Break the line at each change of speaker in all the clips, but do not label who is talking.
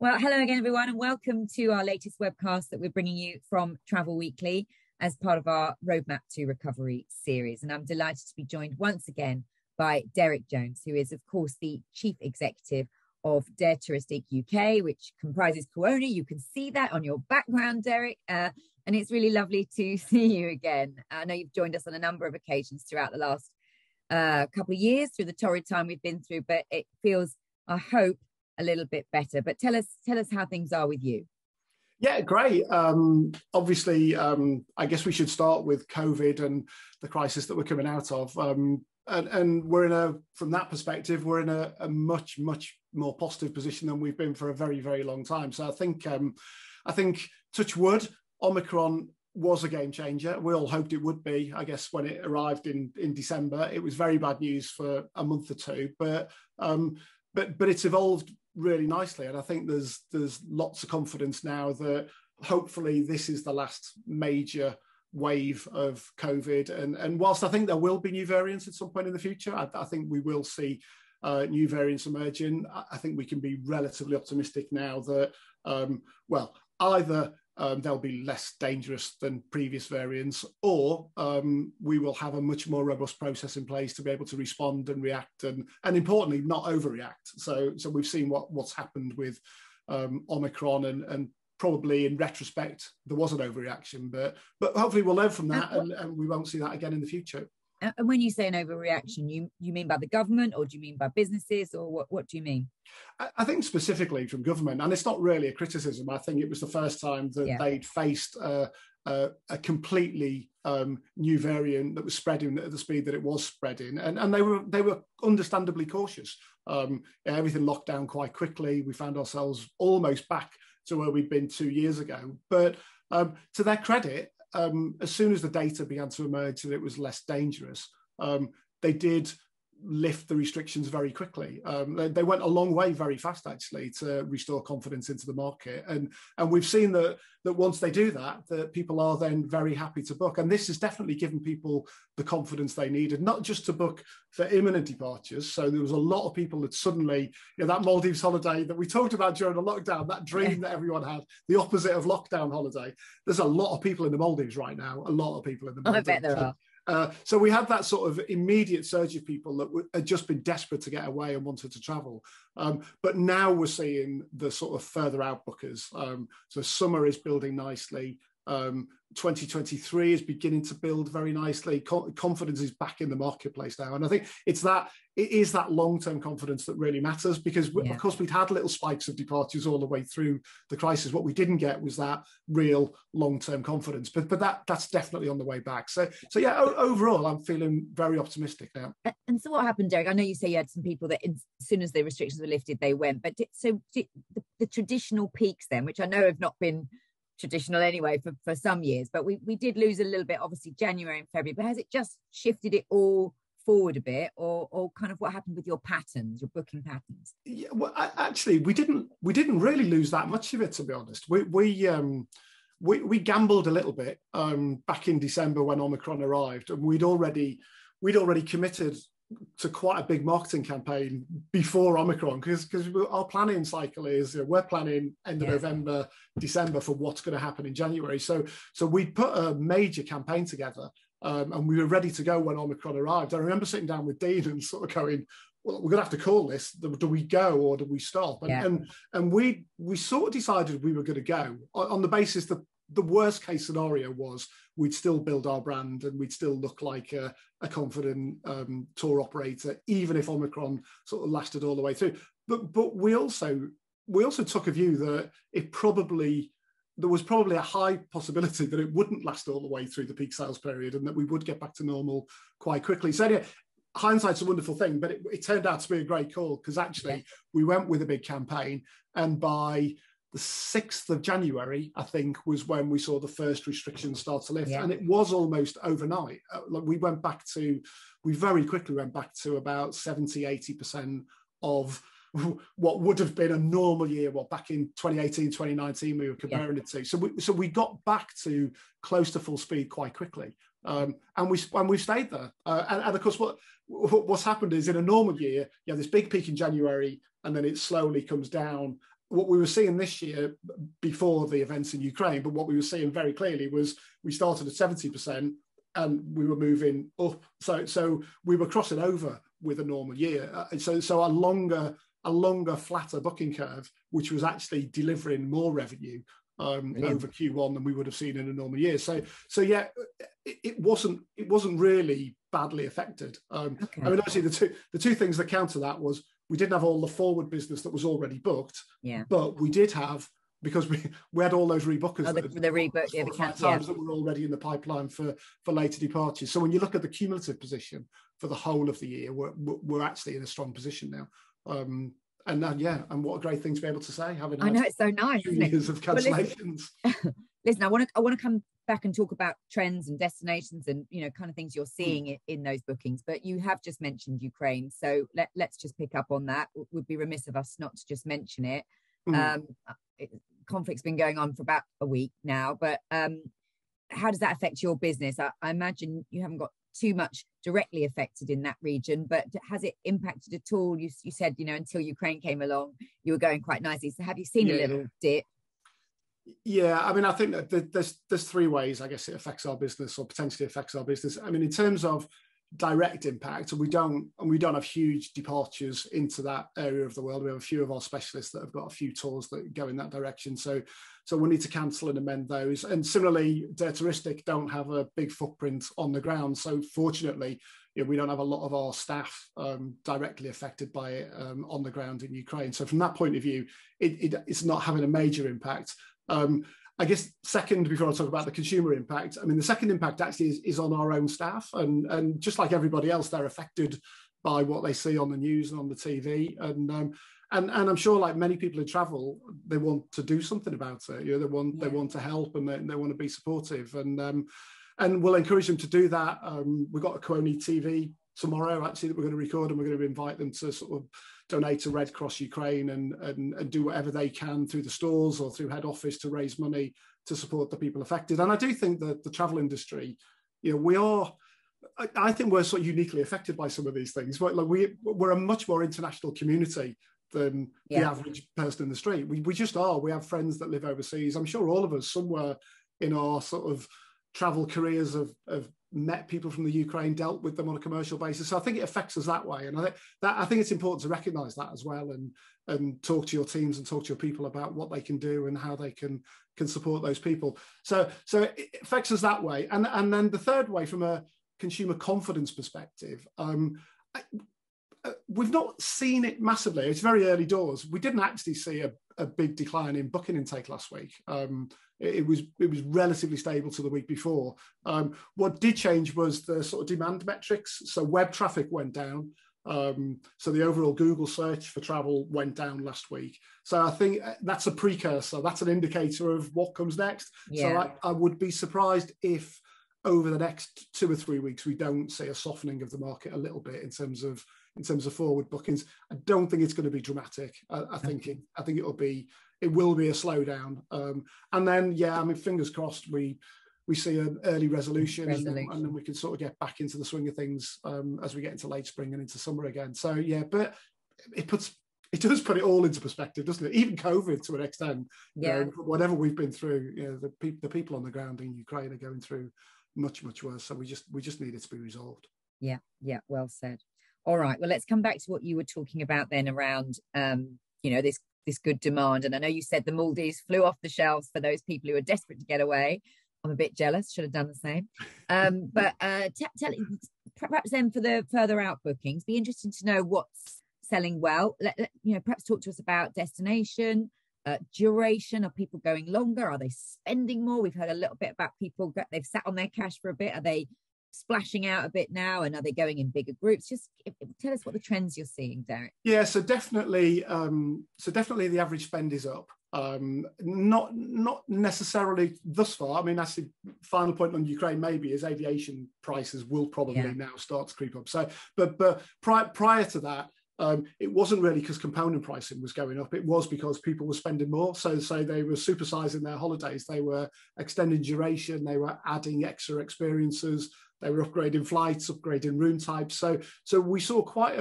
Well, hello again, everyone, and welcome to our latest webcast that we're bringing you from Travel Weekly as part of our Roadmap to Recovery series. And I'm delighted to be joined once again by Derek Jones, who is, of course, the Chief Executive of Dare Touristic UK, which comprises Kuoni. You can see that on your background, Derek. And it's really lovely to see you again. I know you've joined us on a number of occasions throughout the last couple of years through the torrid time we've been through, but it feels, I hope, a little bit better. But tell us how things are with you.
Yeah, great. Obviously, I guess we should start with COVID and the crisis that we're coming out of. And we're from that perspective, we're in a much more positive position than we've been for a very, very long time. So I think touch wood, Omicron was a game changer. We all hoped it would be. I guess when it arrived in December, it was very bad news for a month or two, but it's evolved really nicely, and I think there's lots of confidence now that hopefully this is the last major wave of COVID. And whilst I think there will be new variants at some point in the future, I think we will see new variants emerging. I think we can be relatively optimistic now that either they'll be less dangerous than previous variants, or we will have a much more robust process in place to be able to respond and react, and importantly, not overreact. So we've seen what's happened with Omicron, and probably in retrospect there was an overreaction, but hopefully we'll learn from that, and we won't see that again in the future.
And when you say an overreaction, you mean by the government, or do you mean by businesses, or what do you mean?
I think specifically from government, and it's not really a criticism. I think it was the first time that they'd faced a completely new variant that was spreading at the speed that it was spreading, and they were understandably cautious. Everything locked down quite quickly. We found ourselves almost back to where we'd been 2 years ago. But to their credit, as soon as the data began to emerge that it was less dangerous, they did lift the restrictions very quickly. They went a long way very fast, actually, to restore confidence into the market. And we've seen that once they do that people are then very happy to book. And this has definitely given people the confidence they needed, not just to book for imminent departures. So there was a lot of people that suddenly, that Maldives holiday that we talked about during the lockdown, that dream that everyone had, the opposite of lockdown holiday. There's a lot of people in the Maldives right now, a lot of people in the Maldives.
I bet there are.
So we had that sort of immediate surge of people that had just been desperate to get away and wanted to travel. But now we're seeing the sort of further out bookers. So summer is building nicely. 2023 is beginning to build very nicely. Confidence is back in the marketplace now. And I think it is that long-term confidence that really matters, because of course we'd had little spikes of departures all the way through the crisis. What we didn't get was that real long-term confidence, but that's definitely on the way back. So yeah, overall, I'm feeling very optimistic now.
And so what happened, Derek? I know you say you had some people that as soon as the restrictions were lifted, they went, but the traditional peaks then, which I know have not been traditional anyway for some years, but we did lose a little bit, obviously January and February, but has it just shifted it all forward a bit, or kind of what happened with your patterns, your booking patterns?
Yeah, well, actually we didn't really lose that much of it, to be honest. We gambled a little bit back in December when Omicron arrived, and we'd already committed to quite a big marketing campaign before Omicron, because our planning cycle is we're planning end of November, December for what's going to happen in January. So we put a major campaign together, and we were ready to go when Omicron arrived. I remember sitting down with Dean and sort of going, well, we're going to have to call this. Do we go or do we stop? And we sort of decided we were going to go on the basis that the worst case scenario was we'd still build our brand and we'd still look like a confident tour operator, even if Omicron sort of lasted all the way through. But we also took a view that there was probably a high possibility that it wouldn't last all the way through the peak sales period, and that we would get back to normal quite quickly. So anyway, hindsight's a wonderful thing, but it turned out to be a great call, because actually we went with a big campaign, and by the 6th of January, I think, was when we saw the first restrictions start to lift. And it was almost overnight. We very quickly went back to about 70, 80% of what would have been a normal year, back in 2018, 2019, we were comparing it to. So we got back to close to full speed quite quickly. And we stayed there. And of course, what's happened is, in a normal year, you have this big peak in January, and then it slowly comes down. what we were seeing this year before the events in Ukraine, but what we were seeing very clearly was we started at 70% and we were moving up. So we were crossing over with a normal year. So a longer, flatter booking curve, which was actually delivering more revenue over Q1 than we would have seen in a normal year. So yeah, it wasn't really badly affected.
Okay.
I mean, obviously the two things that counter that was we didn't have all the forward business that was already booked, but we did have, because we had all those rebookers,
the rebook,
times that were already in the pipeline for later departures. So when you look at the cumulative position for the whole of the year, we're actually in a strong position now. And what a great thing to be able to say.
I know, it's so nice, isn't it?
Years of cancellations.
Listen, I want to come back and talk about trends and destinations and kind of things you're seeing in those bookings. But you have just mentioned Ukraine, so let's just pick up on that. It would be remiss of us not to just mention it. Conflict's been going on for about a week now, but how does that affect your business? I imagine you haven't got too much directly affected in that region, but has it impacted at all? You said, until Ukraine came along, you were going quite nicely. So have you seen a little dip?
Yeah, I mean, I think that there's three ways, I guess, it affects our business or potentially affects our business. I mean, in terms of direct impact, we don't have huge departures into that area of the world. We have a few of our specialists that have got a few tours that go in that direction. So we need to cancel and amend those. And similarly, Touristic don't have a big footprint on the ground. So fortunately, we don't have a lot of our staff directly affected by it on the ground in Ukraine. So from that point of view, it's not having a major impact. I guess second, before I talk about the consumer impact, I mean, the second impact actually is on our own staff. And just like everybody else, they're affected by what they see on the news and on the TV. And I'm sure, like many people in travel, they want to do something about it. They want to help and they want to be supportive. And we'll encourage them to do that. We've got a Kuoni TV tomorrow, actually, that we're going to record, and we're going to invite them to sort of donate to Red Cross Ukraine and do whatever they can through the stores or through head office to raise money to support the people affected. And I do think that the travel industry, I think we're sort of uniquely affected by some of these things. Like we're a much more international community than the average person in the street. We just are. We have friends that live overseas. I'm sure all of us somewhere in our sort of travel careers have met people from the Ukraine, dealt with them on a commercial basis. So I think it affects us that way. And I think it's important to recognise that as well, and talk to your teams and talk to your people about what they can do and how they can support those people. So it affects us that way. And then the third way, from a consumer confidence perspective, we've not seen it massively. It's very early doors. We didn't actually see a big decline in booking intake last week. It was relatively stable to the week before. What did change was the sort of demand metrics. So web traffic went down. So the overall Google search for travel went down last week. So I think that's a precursor. That's an indicator of what comes next. Yeah. So I would be surprised if over the next 2 or 3 weeks we don't see a softening of the market a little bit in terms of forward bookings. I don't think it's going to be dramatic. I think it will be a slowdown. And then, I mean, fingers crossed we see an early resolution. And then we can sort of get back into the swing of things as we get into late spring and into summer again. So but it does put it all into perspective, doesn't it? Even COVID, to an extent, whatever we've been through, the people on the ground in Ukraine are going through much, much worse. So we just need it to be resolved.
Yeah, well said. All right, well, let's come back to what you were talking about then around, this good demand. And I know you said the Maldives flew off the shelves for those people who are desperate to get away. I'm a bit jealous, should have done the same. But perhaps then for the further out bookings, be interesting to know what's selling well. Perhaps talk to us about destination, duration. Are people going longer? Are they spending more? We've heard a little bit about people, they've sat on their cash for a bit. Are they splashing out a bit now, and are they going in bigger groups? Just tell us what the trends you're seeing, Derek.
Yeah, so definitely the average spend is up. Not necessarily thus far. I mean, that's the final point on Ukraine. Maybe is aviation prices will probably now start to creep up. So, but prior to that, it wasn't really because component pricing was going up. It was because people were spending more. So they were supersizing their holidays. They were extending duration. They were adding extra experiences. They were upgrading flights, upgrading room types. So we saw quite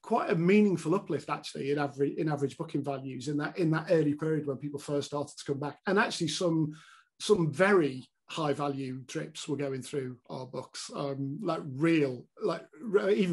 quite a meaningful uplift actually in average booking values in that early period when people first started to come back, and actually some very high value trips were going through our books, even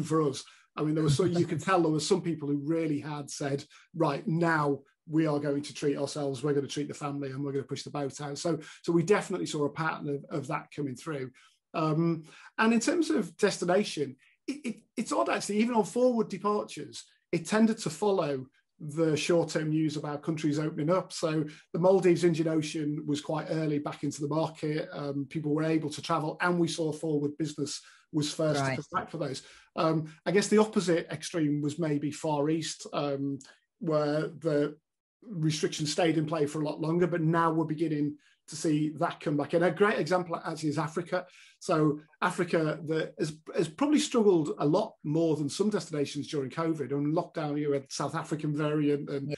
for us. I mean, you could tell there were some people who really had said, right, now we are going to treat ourselves, we're going to treat the family, and we're going to push the boat out. So we definitely saw a pattern of that coming through. And in terms of destination, it's odd actually, even on forward departures, it tended to follow the short-term news about countries opening up. So the Maldives Indian Ocean was quite early back into the market. People were able to travel, and we saw forward business was first to come back for those. I guess the opposite extreme was maybe Far East, where the restrictions stayed in play for a lot longer, but now we're beginning to see that come back. And a great example actually is Africa. So Africa has probably struggled a lot more than some destinations during COVID. And lockdown, you had South African variant, and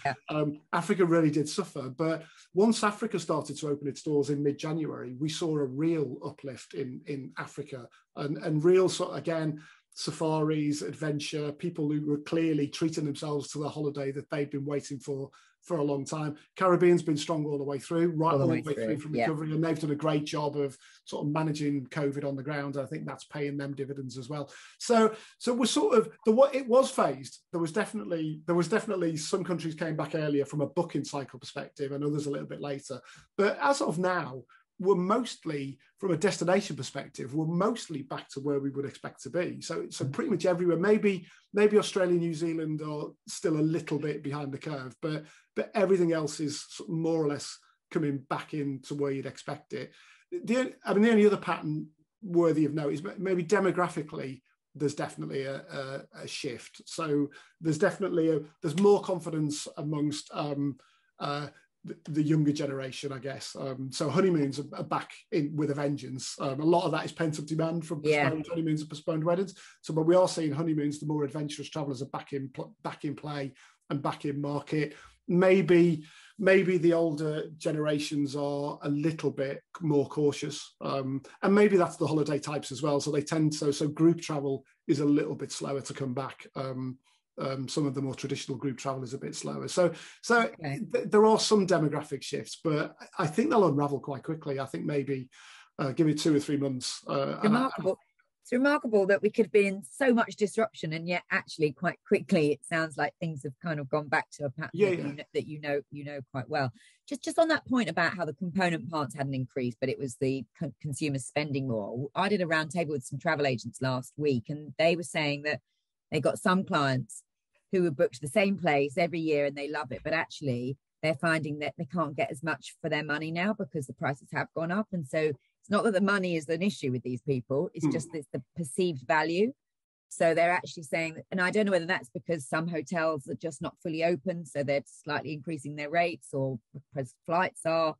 Africa really did suffer. But once Africa started to open its doors in mid-January, we saw a real uplift in Africa, and real sort of, again, safaris, adventure, people who were clearly treating themselves to the holiday that they'd been waiting for a long time. Caribbean's been strong all the way through, all the way through from recovery, and they've done a great job of sort of managing COVID on the ground. I think that's paying them dividends as well. So we're sort of it was phased. There was definitely some countries came back earlier from a booking cycle perspective, and others a little bit later. But as of now, we're mostly, from a destination perspective, we're mostly back to where we would expect to be. So pretty much everywhere. Maybe Australia, New Zealand are still a little bit behind the curve, but everything else is more or less coming back into where you'd expect it. The only other pattern worthy of note is maybe demographically, there's definitely a shift. So there's more confidence amongst the younger generation, I guess. So honeymoons are back in with a vengeance. A lot of that is pent-up demand from postponed honeymoons and postponed weddings. So, but we are seeing honeymoons, the more adventurous travellers are back in play and back in market. Maybe the older generations are a little bit more cautious, and maybe that's the holiday types as well. So they tend so group travel is a little bit slower to come back. Some of the more traditional group travel is a bit slower. So there are some demographic shifts, but I think they'll unravel quite quickly. I think maybe give it 2 or 3 months.
It's remarkable that we could be in so much disruption, and yet actually quite quickly it sounds like things have kind of gone back to a pattern that you know quite well. Just on that point about how the component parts hadn't increased, but it was the consumer spending more. I did a roundtable with some travel agents last week, and they were saying that they got some clients who were booked the same place every year and they love it, but actually they're finding that they can't get as much for their money now because the prices have gone up. And so it's not that the money is an issue with these people, it's just it's the perceived value. So they're actually saying that, and I don't know whether that's because some hotels are just not fully open, so they're slightly increasing their rates, or because flights are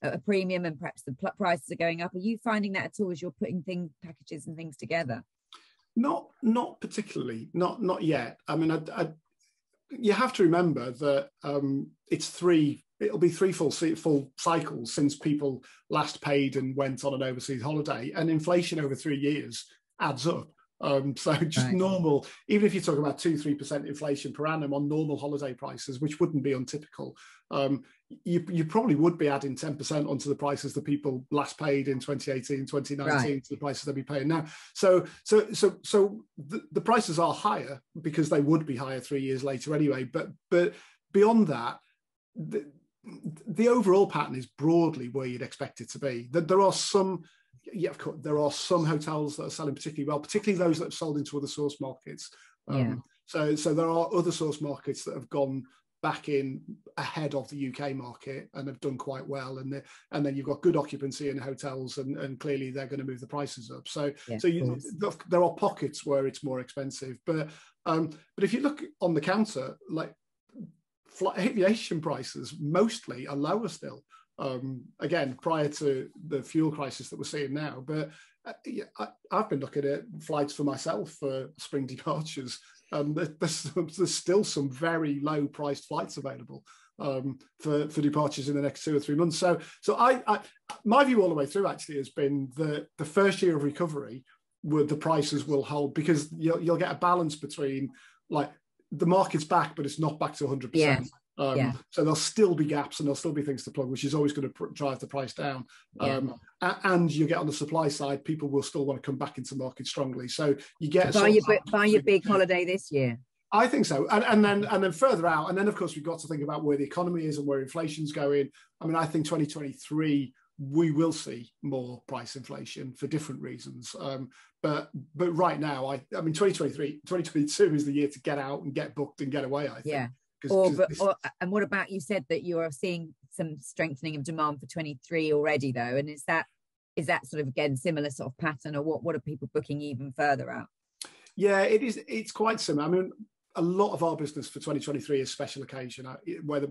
at a premium and perhaps the prices are going up. Are you finding that at all as you're putting packages and things together?
Not particularly, not yet. I mean, you have to remember that it'll be three full cycles since people last paid and went on an overseas holiday, and inflation over 3 years adds up. So just normal, even if you talk about 2-3% inflation per annum on normal holiday prices, which wouldn't be untypical, you probably would be adding 10% onto the prices that people last paid in 2018, 2019 to the prices they'll be paying now. So the prices are higher because they would be higher 3 years later anyway. But beyond that, the overall pattern is broadly where you'd expect it to be. There are some. Yeah, of course, there are some hotels that are selling particularly well, particularly those that have sold into other source markets. So there are other source markets that have gone back in ahead of the UK market and have done quite well. And then you've got good occupancy in hotels, and clearly they're going to move the prices up. There are pockets where it's more expensive. But if you look on the counter, like aviation prices mostly are lower still. Again, prior to the fuel crisis that we're seeing now. But I've been looking at flights for myself for spring departures. There's still some very low priced flights available for departures in the next 2 or 3 months. So my view all the way through actually has been the first year of recovery, where the prices will hold, because you'll get a balance between, like, the market's back, but it's not back to 100%.
Yeah.
So there'll still be gaps and there'll still be things to plug, which is always going to drive the price down. And you get on the supply side, people will still want to come back into the market strongly. So you get
buy your big holiday this year.
I think so, and then further out, and then of course we've got to think about where the economy is and where inflation's going. I mean, I think 2023 we will see more price inflation for different reasons. But right now, I mean, 2022 is the year to get out and get booked and get away, I think.
Yeah. And what about, you said that you are seeing some strengthening of demand for 23 already, though, and is that sort of, again, similar sort of pattern, or what are people booking even further out?
Yeah, it is. It's quite similar. I mean, a lot of our business for 2023 is special occasion, whether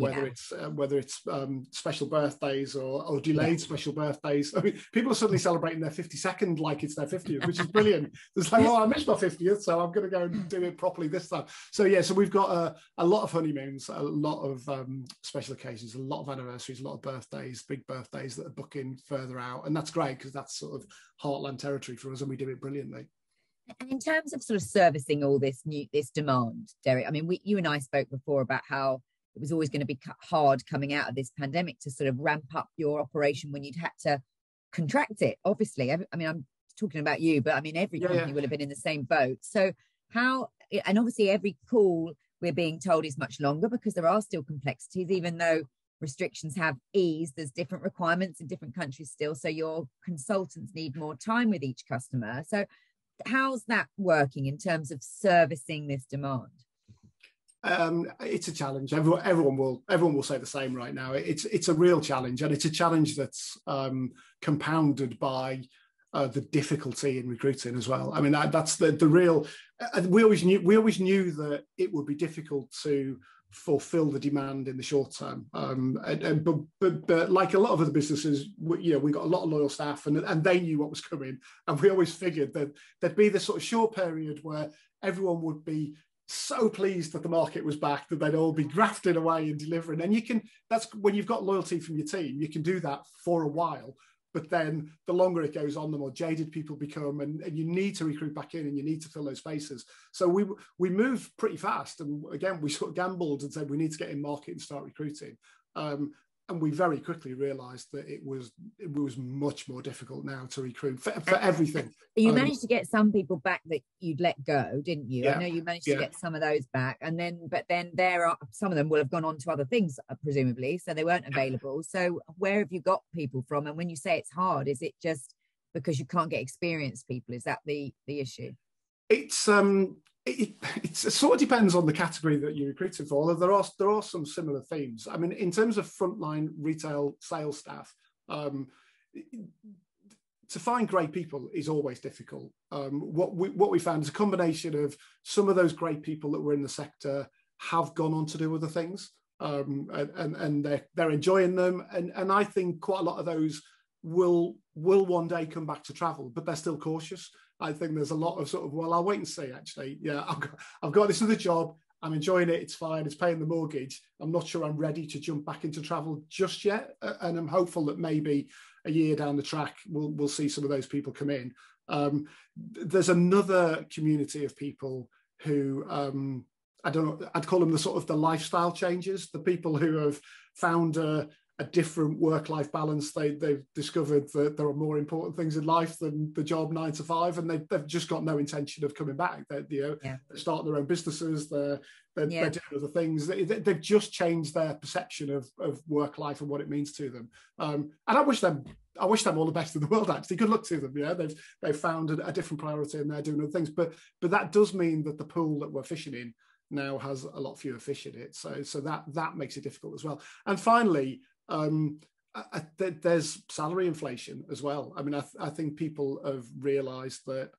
it's special birthdays or delayed special birthdays. I mean, people are suddenly celebrating their 52nd like it's their 50th, which is brilliant. It's like, I missed my 50th, so I'm going to go and do it properly this time. So we've got a lot of honeymoons, a lot of special occasions, a lot of anniversaries, a lot of birthdays, big birthdays that are booking further out, and that's great because that's sort of heartland territory for us, and we do it brilliantly.
And in terms of sort of servicing all this demand, Derek, I mean, you and I spoke before about how it was always going to be hard coming out of this pandemic to sort of ramp up your operation when you'd had to contract it. Obviously, I mean, I'm talking about you, but I mean, every company will have been in the same boat. So and obviously every call we're being told is much longer because there are still complexities, even though restrictions have eased, there's different requirements in different countries still. So your consultants need more time with each customer. So how's that working in terms of servicing this demand?
It's a challenge. Everyone will say the same right now. It's a real challenge, and it's a challenge that's compounded by the difficulty in recruiting as well. I mean, that's the real. We always knew that it would be difficult to fulfill the demand in the short term. But like a lot of other businesses, we got a lot of loyal staff, and they knew what was coming. And we always figured that there'd be this sort of short period where everyone would be so pleased that the market was back that they'd all be grafting away and delivering. And that's when you've got loyalty from your team, you can do that for a while. But then the longer it goes on, the more jaded people become, and you need to recruit back in and you need to fill those spaces. So we moved pretty fast. And again, we sort of gambled and said we need to get in market and start recruiting. And we very quickly realised that it was much more difficult now to recruit for everything.
You managed to get some people back that you'd let go, didn't you?
Yeah,
I know you managed to get some of those back, but then there are some of them will have gone on to other things, presumably, so they weren't available. So where have you got people from? And when you say it's hard, is it just because you can't get experienced people? Is that the issue?
It sort of depends on the category that you're recruiting for. There are some similar themes. I mean, in terms of frontline retail sales staff, to find great people is always difficult. What we found is a combination of some of those great people that were in the sector have gone on to do other things, and they're enjoying them. And I think quite a lot of those will one day come back to travel, but they're still cautious. I think there's a lot of sort of, well, I'll wait and see, actually. Yeah, I've got this other job. I'm enjoying it. It's fine. It's paying the mortgage. I'm not sure I'm ready to jump back into travel just yet. And I'm hopeful that maybe a year down the track, we'll see some of those people come in. There's another community of people who, I don't know, I'd call them the sort of the lifestyle changes, the people who have found a different work-life balance. They've discovered that there are more important things in life than the job 9 to 5, and they've just got no intention of coming back. They're starting their own businesses. They're doing other things. They've just changed their perception of work life and what it means to them. And I wish them all the best in the world. Actually, good luck to them. Yeah, they've found a different priority and they're doing other things. But that does mean that the pool that we're fishing in now has a lot fewer fish in it. So that makes it difficult as well. And finally, there's salary inflation as well. I mean, I think people have realised that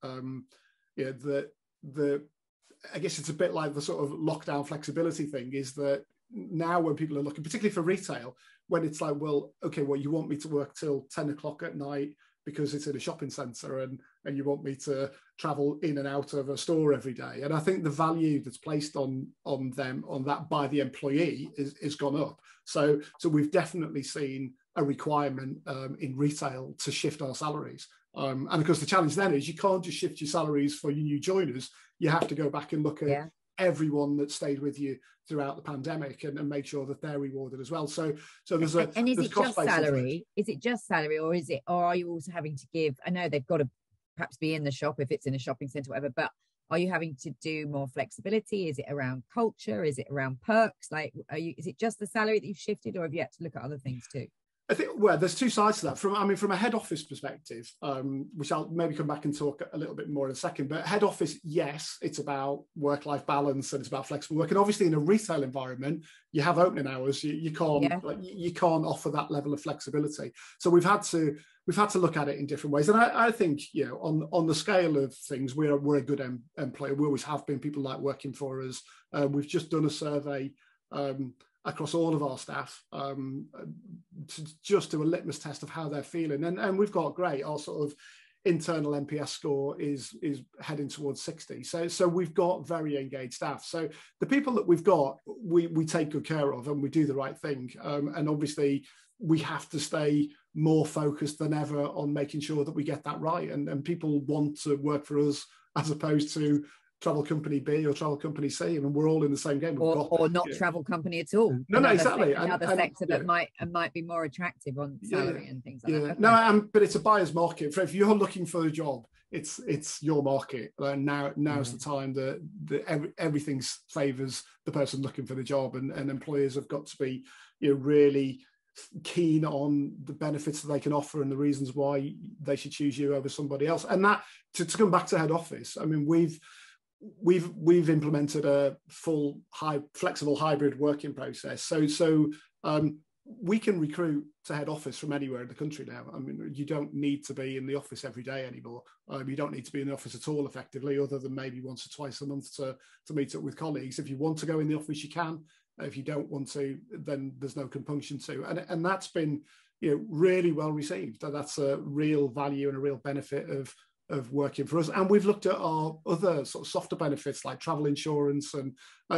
I guess it's a bit like the sort of lockdown flexibility thing, is that now when people are looking, particularly for retail, when it's like, well, okay, well, you want me to work till 10 o'clock at night because it's in a shopping centre, and you want me to travel in and out of a store every day. And I think the value that's placed on that by the employee is gone up. So we've definitely seen a requirement in retail to shift our salaries. And of course, the challenge then is you can't just shift your salaries for your new joiners. You have to go back and look at everyone that stayed with you throughout the pandemic and make sure that they're rewarded as well. So there's a
and is
there's
it just salary?
inflation.
Is it just salary, or are you also having to give? I know they've got to perhaps be in the shop if it's in a shopping centre, whatever. But are you having to do more flexibility? Is it around culture? Is it around perks? Like, is it just the salary that you've shifted, or have you had to look at other things too?
I think, well, there's two sides to that. From a head office perspective, which I'll maybe come back and talk a little bit more in a second. But head office, yes, it's about work-life balance and it's about flexible work. And obviously, in a retail environment, you have opening hours. You can't offer that level of flexibility. So we've had to look at it in different ways. And I think, on the scale of things, we're a good employer. We always have been. People like working for us. We've just done a survey across all of our staff to just do a litmus test of how they're feeling. And we've got great. Our sort of internal NPS score is heading towards 60. So we've got very engaged staff. So the people that we've got, we take good care of and we do the right thing. And obviously we have to stay more focused than ever on making sure that we get that right. And people want to work for us as opposed to travel company B or travel company C. I mean, we're all in the same game.
Or not travel company at all.
No, exactly.
Another sector that might be more attractive on salary and things like that. Okay.
No, but it's a buyer's market. If you're looking for a job, it's your market. Now's the time that everything favours the person looking for the job, and employers have got to be really keen on the benefits that they can offer and the reasons why they should choose you over somebody else. And that to come back to head office, I mean, we've implemented a full flexible hybrid working process. So we can recruit to head office from anywhere in the country now. I mean, you don't need to be in the office every day anymore. You don't need to be in the office at all effectively, other than maybe once or twice a month to meet up with colleagues. If you want to go in the office, you can. If you don't want to, then there's no compunction to. And that's been really well received. That's a real value and a real benefit of working for us. And we've looked at our other sort of softer benefits like travel insurance, and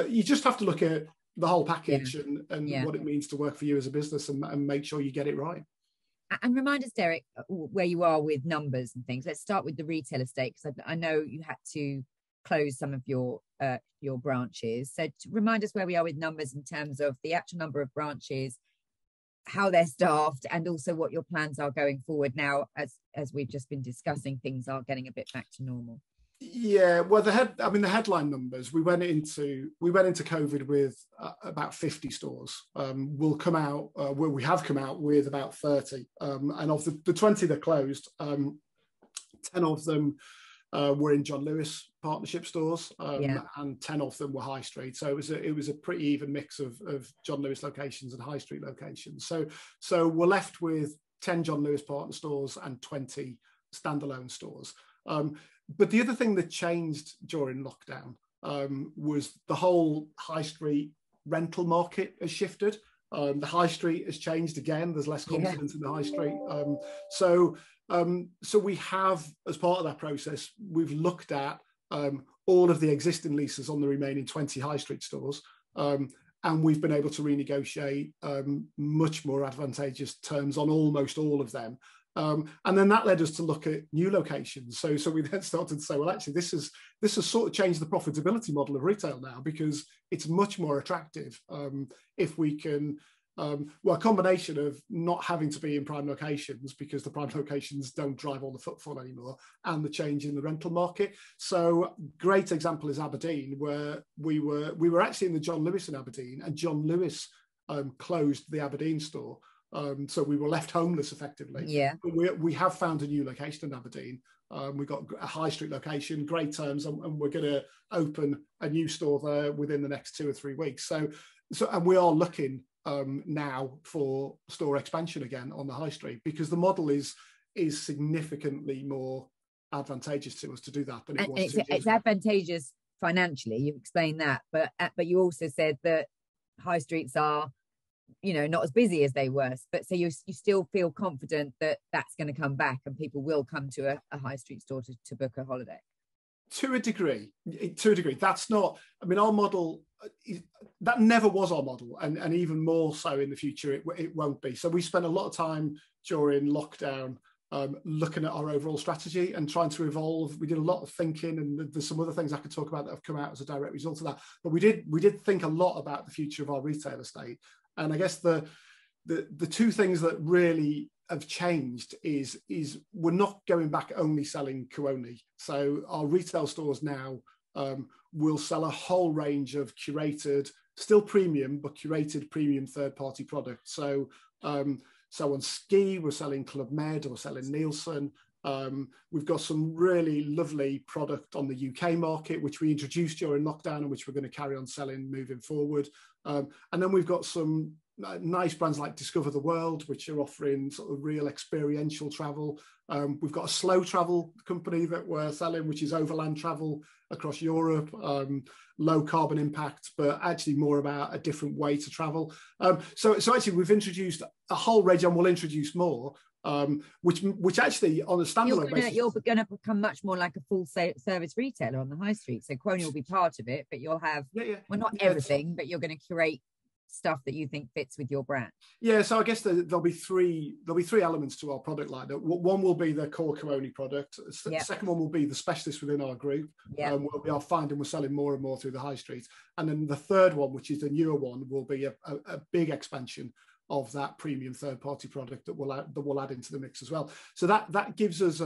you just have to look at the whole package and what it means to work for you as a business and make sure you get it right.
And remind us, Derek, where you are with numbers and things. Let's start with the retail estate, because I know you had to close some of your branches. So to remind us where we are with numbers in terms of the actual number of branches, how they're staffed, and also what your plans are going forward now, as we've just been discussing, things are getting a bit back to normal.
Yeah, well, the headline numbers, we went into COVID with about 50 stores. We'll come out, we have come out with about 30, and of the 20 that closed, 10 of them were in John Lewis partnership stores, and 10 of them were high street. So it was a pretty even mix of John Lewis locations and high street locations. So we're left with 10 John Lewis partner stores and 20 standalone stores. But the other thing that changed during lockdown was the whole high street rental market has shifted. The high street has changed again. There's less confidence in the high street. So we have, as part of that process, we've looked at all of the existing leases on the remaining 20 high street stores, and we've been able to renegotiate much more advantageous terms on almost all of them. And then that led us to look at new locations. So we then started to say, well, actually, this has sort of changed the profitability model of retail now, because it's much more attractive if we can. A combination of not having to be in prime locations, because the prime locations don't drive all the footfall anymore, and the change in the rental market. So great example is Aberdeen, where we were actually in the John Lewis in Aberdeen, and John Lewis closed the Aberdeen store. So we were left homeless effectively.
Yeah.
But we have found a new location in Aberdeen. We've got a high street location, great terms, and we're going to open a new store there within the next 2 or 3 weeks. So and we are looking now for store expansion again on the high street, because the model is significantly more advantageous to us to do that than it was.
It's advantageous financially. You've explained that, but you also said that high streets are, not as busy as they were. But so you still feel confident that that's going to come back and people will come to a high street store to book a holiday.
To a degree. That's not, our model, that never was our model, and even more so in the future, it won't be. So we spent a lot of time during lockdown looking at our overall strategy and trying to evolve. We did a lot of thinking, and there's some other things I could talk about that have come out as a direct result of that. But we did think a lot about the future of our retail estate. And I guess the two things that really have changed is we're not going back only selling Kuoni. So our retail stores now will sell a whole range of curated, still premium, but curated premium third-party products. So on ski, we're selling Club Med, we're selling Nielsen. We've got some really lovely product on the UK market, which we introduced during lockdown and which we're going to carry on selling moving forward. And then we've got some nice brands like Discover the World, which are offering sort of real experiential travel. We've got a slow travel company that we're selling, which is overland travel across Europe, low carbon impact, but actually more about a different way to travel. So actually we've introduced a whole range, and we'll introduce more, which actually on a standalone basis,
you're going to become much more like a full service retailer on the high street. So Kuoni will be part of it, but you'll have well, not everything, but you're going to curate stuff that you think fits with your brand.
Yeah, so I guess there'll be three elements to our product line. One will be the core Kuoni product. The second one will be the specialists within our group. Where we are finding we're selling more and more through the high street. And then the third one, which is the newer one, will be a big expansion of that premium third-party product that we'll add into the mix as well. So that gives us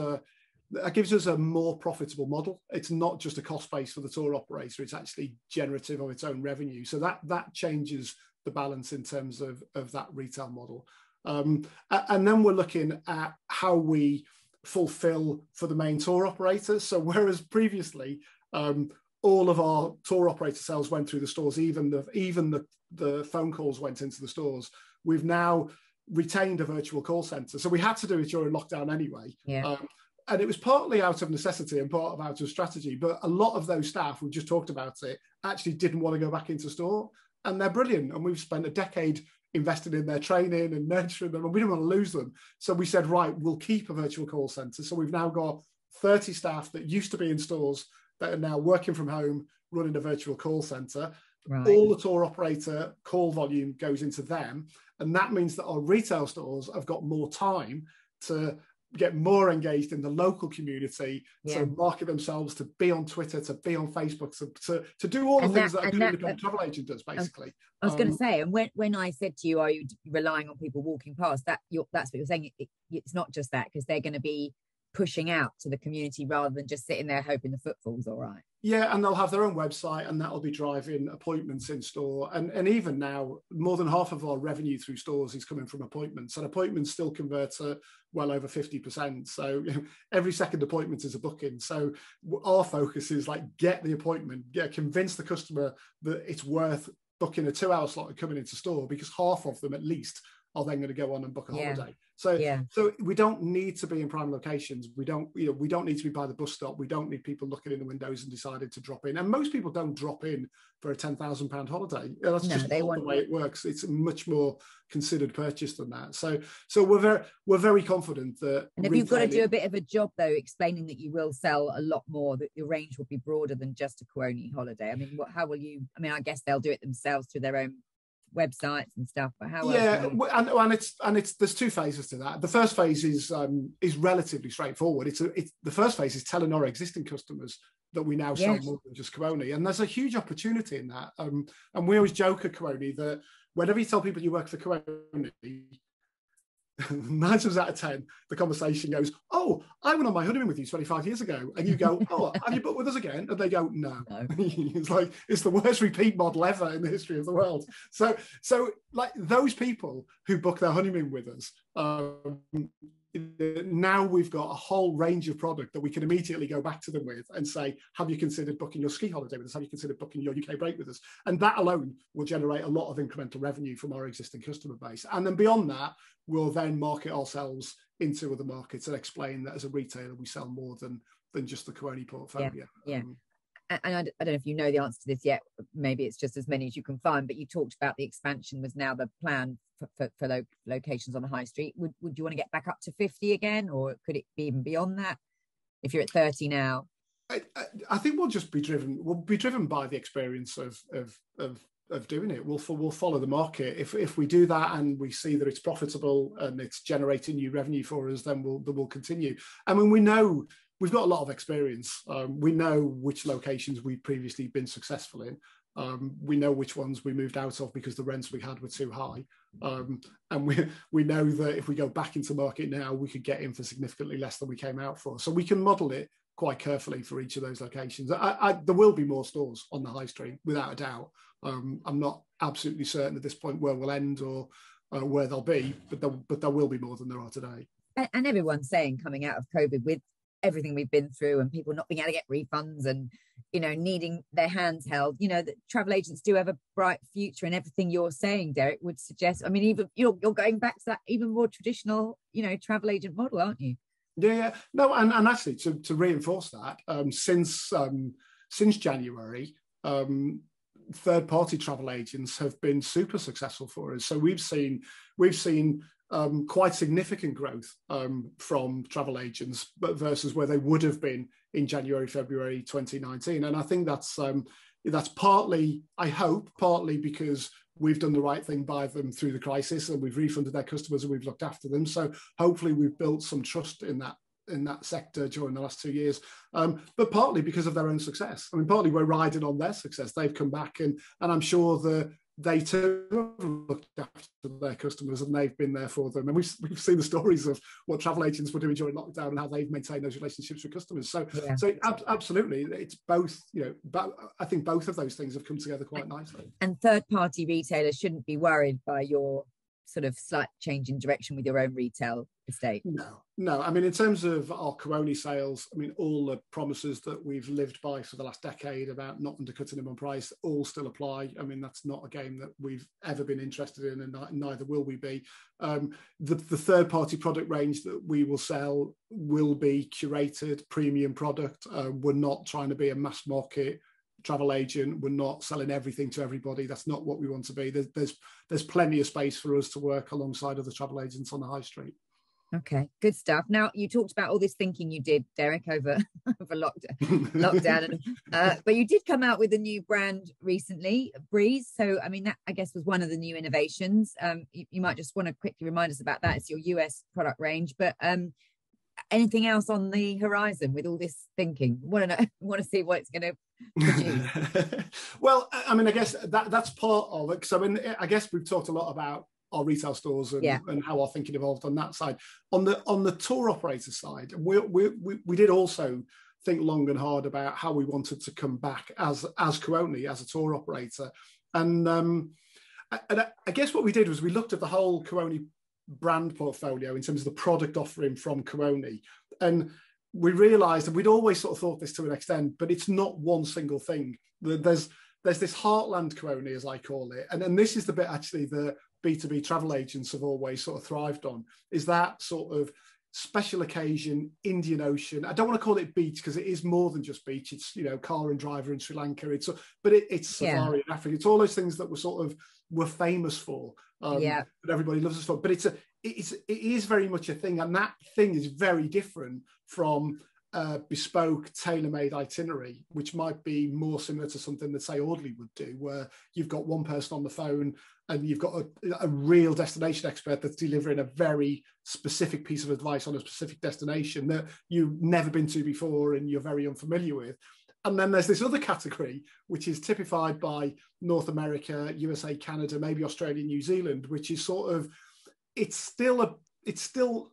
a more profitable model. It's not just a cost base for the tour operator; it's actually generative of its own revenue. So that changes the balance in terms of that retail model. And then we're looking at how we fulfill for the main tour operators. So whereas previously all of our tour operator sales went through the stores, even the phone calls went into the stores, we've now retained a virtual call center. So we had to do it during lockdown anyway. And it was partly out of necessity and part of out of strategy, but a lot of those staff, we just talked about it, actually didn't want to go back into store. And they're brilliant. And we've spent a decade invested in their training and nurturing them, and we didn't want to lose them. So we said, right, we'll keep a virtual call center. So we've now got 30 staff that used to be in stores that are now working from home, running a virtual call center. Right. All the tour operator call volume goes into them. And that means that our retail stores have got more time to get more engaged in the local community, to market themselves, to be on Twitter, to be on Facebook, to do all the things that a independent travel agent does, basically.
I was going to say, and when I said to you, are you relying on people walking past, that's what you're saying. It's not just that, because they're going to be pushing out to the community rather than just sitting there hoping the footfall's all right.
Yeah, and they'll have their own website, and that'll be driving appointments in store. And even now, more than half of our revenue through stores is coming from appointments, and appointments still convert to well over 50%. So every second appointment is a booking. So our focus is like, get the appointment, convince the customer that it's worth booking a 2-hour slot and coming into store, because half of them at least are then going to go on and book a holiday. So we don't need to be in prime locations. We don't need to be by the bus stop. We don't need people looking in the windows and decided to drop in. And most people don't drop in for a £10,000 holiday. That's just not the way it works. It's a much more considered purchase than that. So we're very confident that.
And have you got to do a bit of a job though, explaining that you will sell a lot more, that your range will be broader than just a Kuoni holiday? I mean, how will you? I mean, I guess they'll do it themselves through their own websites and stuff, but how
and it's there's two phases to that. The first phase is relatively straightforward. It's the first phase is telling our existing customers that we now sell more than just Kuoni, and there's a huge opportunity in that. And we always joke at Kuoni that whenever you tell people you work for Kuoni, 9 times out of 10, the conversation goes, "Oh, I went on my honeymoon with you 25 years ago," and you go, "Oh, have you booked with us again?" And they go, "No." It's like it's the worst repeat model ever in the history of the world. So like those people who book their honeymoon with us, now we've got a whole range of product that we can immediately go back to them with and say, have you considered booking your ski holiday with us? Have you considered booking your UK break with us? And that alone will generate a lot of incremental revenue from our existing customer base. And then beyond that, we'll then market ourselves into other markets and explain that as a retailer, we sell more than just the Kuoni portfolio.
And I don't know if you know the answer to this yet. Maybe it's just as many as you can find, but you talked about the expansion was now the plan for locations on the high street. Would you want to get back up to 50 again, or could it be even beyond that if you're at 30 now?
I think we'll be driven by the experience of doing it. We'll follow the market. If we do that and we see that it's profitable and it's generating new revenue for us, then we'll continue. I mean, we know we've got a lot of experience. We know which locations we've previously been successful in. We know which ones we moved out of because the rents we had were too high. And we know that if we go back into market now, we could get in for significantly less than we came out for. So we can model it quite carefully for each of those locations. There will be more stores on the high street, without a doubt. I'm not absolutely certain at this point where we'll end or where they'll be, but there will be more than there are today.
And everyone's saying, coming out of COVID, with everything we've been through and people not being able to get refunds and, you know, needing their hands held, you know, that travel agents do have a bright future, and everything you're saying, Derek, would suggest, I mean, even you're going back to that even more traditional, you know, travel agent model, aren't you?
Yeah. No, and actually to reinforce that, since January, third-party travel agents have been super successful for us. So we've seen quite significant growth from travel agents, but versus where they would have been in January, February 2019. And I think that's partly, I hope, partly because we've done the right thing by them through the crisis, and we've refunded their customers and we've looked after them. So hopefully we've built some trust in that sector during the last 2 years, but partly because of their own success. I mean, partly we're riding on their success. They've come back, and I'm sure they too have looked after their customers and they've been there for them. And we've seen the stories of what travel agents were doing during lockdown and how they've maintained those relationships with customers. So absolutely, it's both, you know, but I think both of those things have come together quite nicely.
And third-party retailers shouldn't be worried by your sort of slight change in direction with your own retail estate.
No. I mean, in terms of our Kuoni sales, I mean, all the promises that we've lived by for the last decade about not undercutting them on price all still apply. I mean, that's not a game that we've ever been interested in, and neither will we be. The third-party product range that we will sell will be curated premium product. We're not trying to be a mass market travel agent. We're not selling everything to everybody. That's not what we want to be. There's plenty of space for us to work alongside other travel agents on the high street.
Okay, good stuff. Now, you talked about all this thinking you did, Derek, over lockdown, but you did come out with a new brand recently, Breeze. So, I mean, that I guess was one of the new innovations. You might just want to quickly remind us about that. It's your US product range, but anything else on the horizon with all this thinking? Want to see what it's going to produce?
Well, I mean, I guess that's part of it. Because I mean, I guess we've talked a lot about our retail stores and how our thinking evolved on that side. On the tour operator side, we did also think long and hard about how we wanted to come back as Kuoni, as a tour operator. And I guess what we did was we looked at the whole Kuoni brand portfolio in terms of the product offering from Kuoni, and we realized, and we'd always sort of thought this to an extent, but it's not one single thing. There's this heartland Kuoni, as I call it, and this is the bit actually that B2B travel agents have always sort of thrived on, is that sort of special occasion Indian Ocean. I don't want to call it beach because it is more than just beach. It's, you know, car and driver in Sri Lanka. It's safari in Africa. It's all those things that we're famous for. That everybody loves us for. But it is very much a thing, and that thing is very different from bespoke, tailor-made itinerary, which might be more similar to something that, say, Audley would do, where you've got one person on the phone and you've got a real destination expert that's delivering a very specific piece of advice on a specific destination that you've never been to before and you're very unfamiliar with. And then there's this other category, which is typified by North America, USA, Canada, maybe Australia, New Zealand, which is sort of, it's still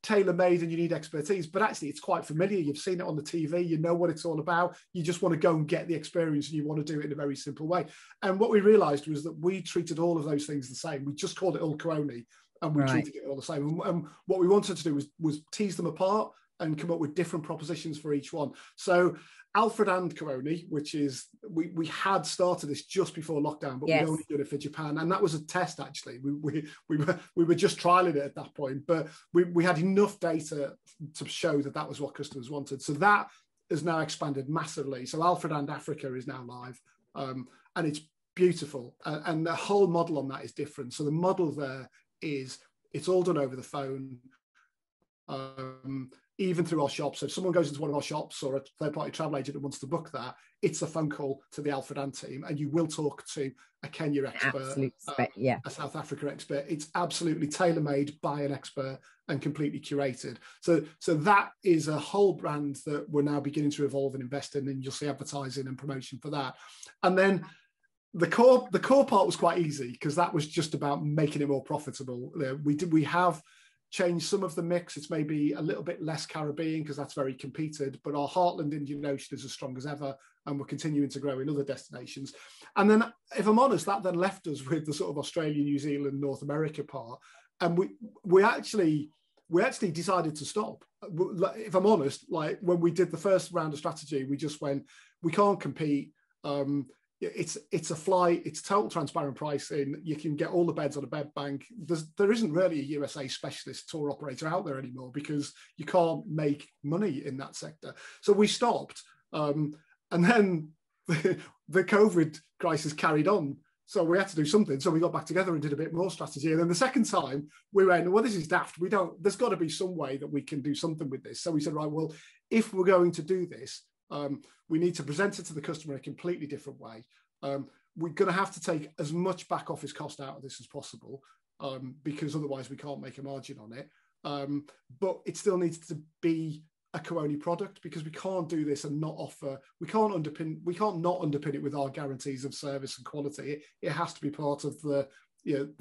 tailor-made and you need expertise, but actually it's quite familiar. You've seen it on the TV, you know what it's all about. You just want to go and get the experience, and you want to do it in a very simple way. And what we realized was that we treated all of those things the same. We just called it all Kuoni, and we treated it all the same. And what we wanted to do was tease them apart and come up with different propositions for each one. So Alfred and Kuoni, which is, we had started this just before lockdown, but we only did it for Japan, and that was a test actually. We were just trialing it at that point, but we had enough data to show that was what customers wanted. So that has now expanded massively. So Alfred and Africa is now live, and it's beautiful, and the whole model on that is different. So the model there is, it's all done over the phone. even through our shops. So if someone goes into one of our shops or a third-party travel agent and wants to book that, it's a phone call to the Alfred And team, and you will talk to a Kenya expert, a South Africa expert. It's absolutely tailor-made by an expert and completely curated. So that is a whole brand that we're now beginning to evolve and invest in, and you'll see advertising and promotion for that. And then the core part was quite easy, because that was just about making it more profitable. We have changed some of the mix. It's maybe a little bit less Caribbean, because that's very competed, but our heartland Indian Ocean is as strong as ever, and we're continuing to grow in other destinations. And then, if I'm honest, that then left us with the sort of Australia, New Zealand, North America part, and we actually decided to stop. If I'm honest, like when we did the first round of strategy, we just went, we can't compete. It's a flight, it's total transparent pricing. You can get all the beds on a bed bank. There isn't really a USA specialist tour operator out there anymore, because you can't make money in that sector. So we stopped. And then the COVID crisis carried on. So we had to do something. So we got back together and did a bit more strategy. And then the second time we went, well, this is daft. There's got to be some way that we can do something with this. So we said, right, well, if we're going to do this, we need to present it to the customer in a completely different way. We're going to have to take as much back office cost out of this as possible, because otherwise we can't make a margin on it. But it still needs to be a Kuoni product, because we can't do this and not offer. We can't not underpin it with our guarantees of service and quality. It has to be part of the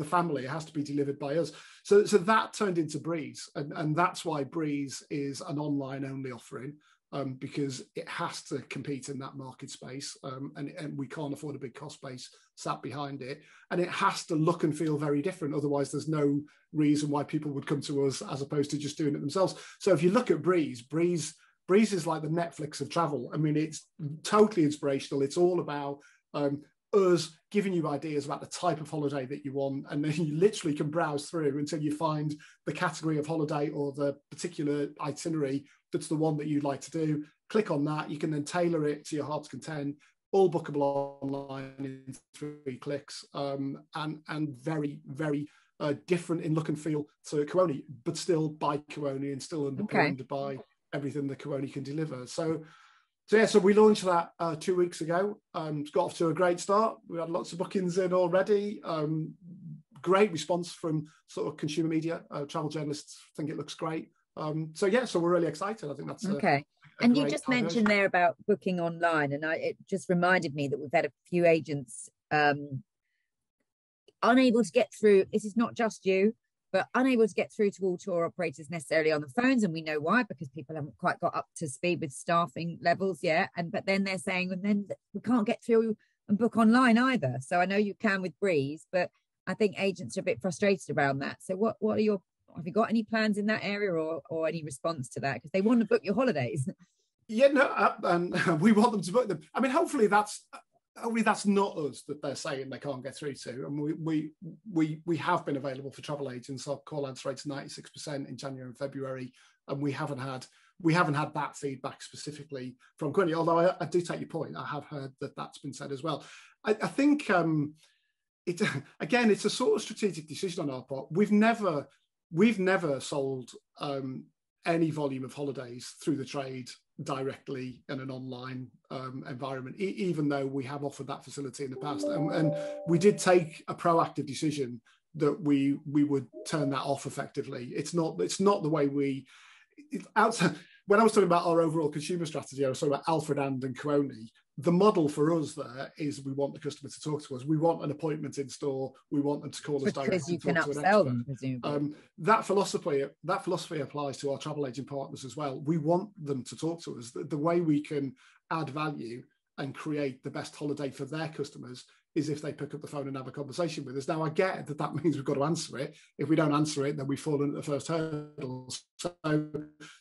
family. It has to be delivered by us. So that turned into Breeze, and that's why Breeze is an online only offering. Because it has to compete in that market space, and we can't afford a big cost base sat behind it, and it has to look and feel very different. Otherwise, there's no reason why people would come to us as opposed to just doing it themselves. So if you look at Breeze is like the Netflix of travel. I mean, it's totally inspirational. It's all about us giving you ideas about the type of holiday that you want, and then you literally can browse through until you find the category of holiday or the particular itinerary that's the one that you'd like to do. Click on that. You can then tailor it to your heart's content, all bookable online in 3 clicks, and very, very different in look and feel to Kuoni, but still by Kuoni and still underpinned by everything that Kuoni can deliver. So we launched that 2 weeks ago. It's got off to a great start. We had lots of bookings in already. Great response from sort of consumer media. Travel journalists think it looks great. So we're really excited. I think that's
okay. And you just mentioned there about booking online, and it just reminded me that we've had a few agents unable to get through. This is not just you, but unable to get through to all tour operators necessarily on the phones, and we know why, because people haven't quite got up to speed with staffing levels yet. But then they're saying, and then we can't get through and book online either. So I know you can with Breeze, but I think agents are a bit frustrated around that. So what are your, have you got any plans in that area, or any response to that? Because they want to book your holidays.
Yeah, no, and we want them to book them. I mean, hopefully that's not us that they're saying they can't get through to. And we have been available for travel agents. Our call answer rate's 96% in January and February, and we haven't had that feedback specifically from Kuoni. Although I do take your point, I have heard that that's been said as well. I think it's a sort of strategic decision on our part. We've never sold any volume of holidays through the trade directly in an online environment, even though we have offered that facility in the past. And we did take a proactive decision that we would turn that off effectively. It's not the way outside. When I was talking about our overall consumer strategy, I was talking about Alfred And Kuoni. The model for us there is we want the customer to talk to us. We want an appointment in store. We want them to call us directly.
Because you can upsell them, presumably.
That philosophy applies to our travel agent partners as well. We want them to talk to us. The way we can add value and create the best holiday for their customers is if they pick up the phone and have a conversation with us. Now, I get that means we've got to answer it. If we don't answer it, then we fall into the first hurdle.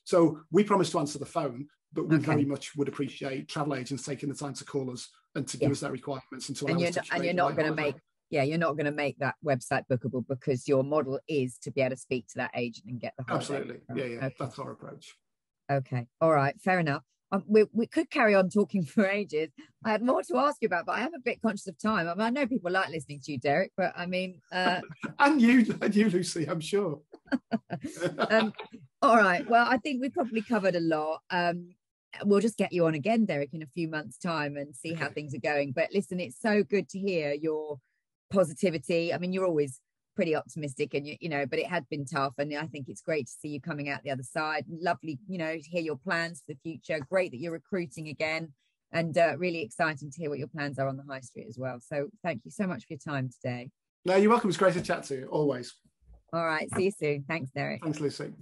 So we promise to answer the phone, but we very much would appreciate travel agents taking the time to call us and to give us their requirements and to allow us to
and you're not going to make you're not going to make that website bookable, because your model is to be able to speak to that agent and get the holiday.
Absolutely. Okay. That's our approach.
Okay. All right. Fair enough. We could carry on talking for ages. I had more to ask you about, but I am a bit conscious of time. I mean, I know people like listening to you, Derek, but I mean...
and you, Lucy, I'm sure.
All right. Well, I think we've probably covered a lot. We'll just get you on again, Derek, in a few months' time and see how things are going. But listen, it's so good to hear your positivity. I mean, you're always pretty optimistic, and but it had been tough, and I think it's great to see you coming out the other side. Lovely, to hear your plans for the future. Great that you're recruiting again, and really exciting to hear what your plans are on the high street as well. So thank you so much for your time today.
No, you're welcome. It's great to chat to you, always.
All right. See you soon. Thanks, Derek.
Thanks, Lucy.